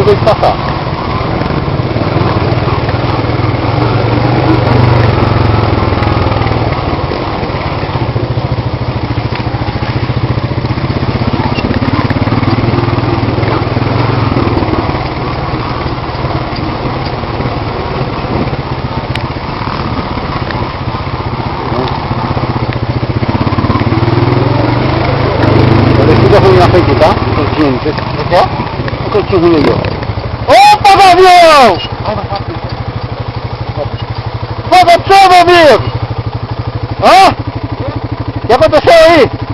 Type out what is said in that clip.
drugiej pasa. Zachowuję na fejku, tak? To jest zdjęcie. Co? To odciąguję ją. O, panowie! Pada przemo wiem! A? Jak to się i?